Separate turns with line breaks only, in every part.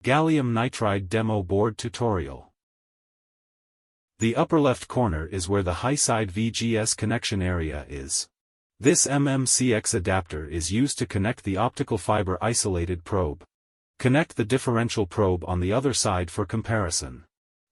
Gallium nitride demo board tutorial. The upper left corner is where the high-side VGS connection area is. This MMCX adapter is used to connect the optical fiber isolated probe. Connect the differential probe on the other side for comparison.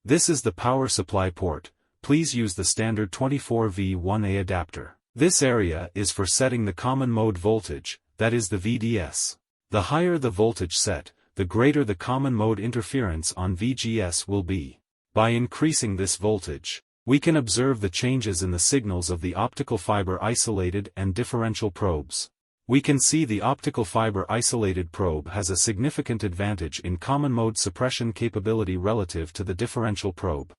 This is the power supply port. Please use the standard 24V1A adapter. This area is for setting the common mode voltage, that is the VDS. The higher the voltage set, the greater the common mode interference on VGS will be. By increasing this voltage, we can observe the changes in the signals of the optical fiber isolated and differential probes. We can see the optical fiber isolated probe has a significant advantage in common mode suppression capability relative to the differential probe.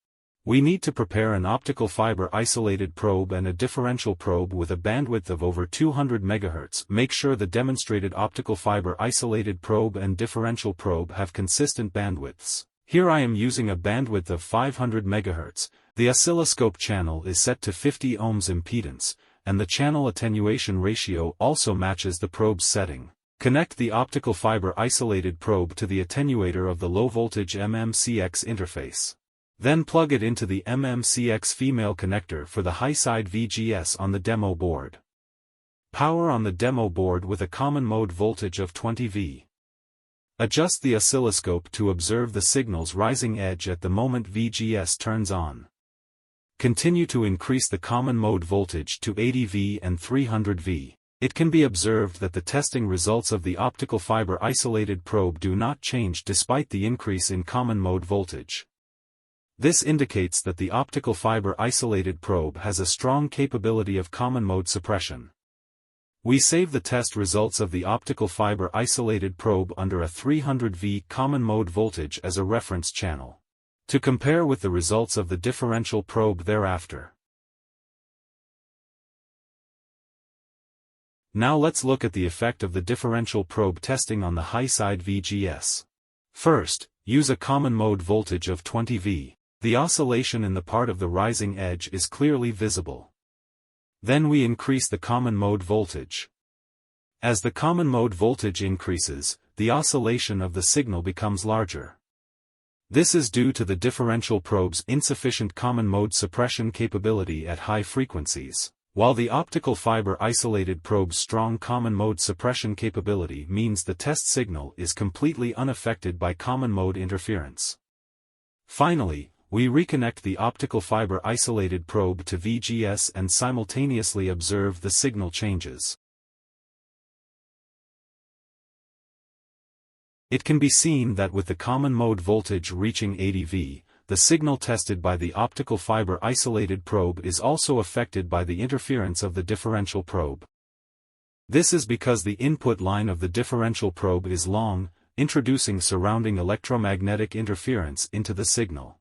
We need to prepare an optical fiber isolated probe and a differential probe with a bandwidth of over 200 MHz. Make sure the demonstrated optical fiber isolated probe and differential probe have consistent bandwidths. Here I am using a bandwidth of 500 MHz. The oscilloscope channel is set to 50 ohms impedance, and the channel attenuation ratio also matches the probe's setting. Connect the optical fiber isolated probe to the attenuator of the low voltage MMCX interface. Then plug it into the MMCX female connector for the high-side VGS on the demo board. Power on the demo board with a common mode voltage of 20 V. Adjust the oscilloscope to observe the signal's rising edge at the moment VGS turns on. Continue to increase the common mode voltage to 80 V and 300 V. It can be observed that the testing results of the optical fiber isolated probe do not change despite the increase in common mode voltage. This indicates that the optical fiber isolated probe has a strong capability of common mode suppression. We save the test results of the optical fiber isolated probe under a 300 V common mode voltage as a reference channel, to compare with the results of the differential probe thereafter. Now let's look at the effect of the differential probe testing on the high-side VGS. First, use a common mode voltage of 20 V. The oscillation in the part of the rising edge is clearly visible. Then we increase the common mode voltage. As the common mode voltage increases, the oscillation of the signal becomes larger. This is due to the differential probe's insufficient common mode suppression capability at high frequencies, while the optical fiber isolated probe's strong common mode suppression capability means the test signal is completely unaffected by common mode interference. Finally, we reconnect the optical fiber isolated probe to VGS and simultaneously observe the signal changes. It can be seen that with the common mode voltage reaching 80 V, the signal tested by the optical fiber isolated probe is also affected by the interference of the differential probe. This is because the input line of the differential probe is long, introducing surrounding electromagnetic interference into the signal.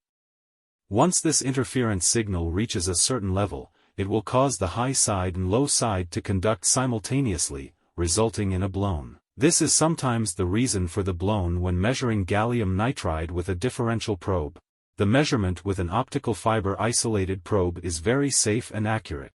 Once this interference signal reaches a certain level, it will cause the high side and low side to conduct simultaneously, resulting in a blown. This is sometimes the reason for the blown when measuring gallium nitride with a differential probe. The measurement with an optical fiber isolated probe is very safe and accurate.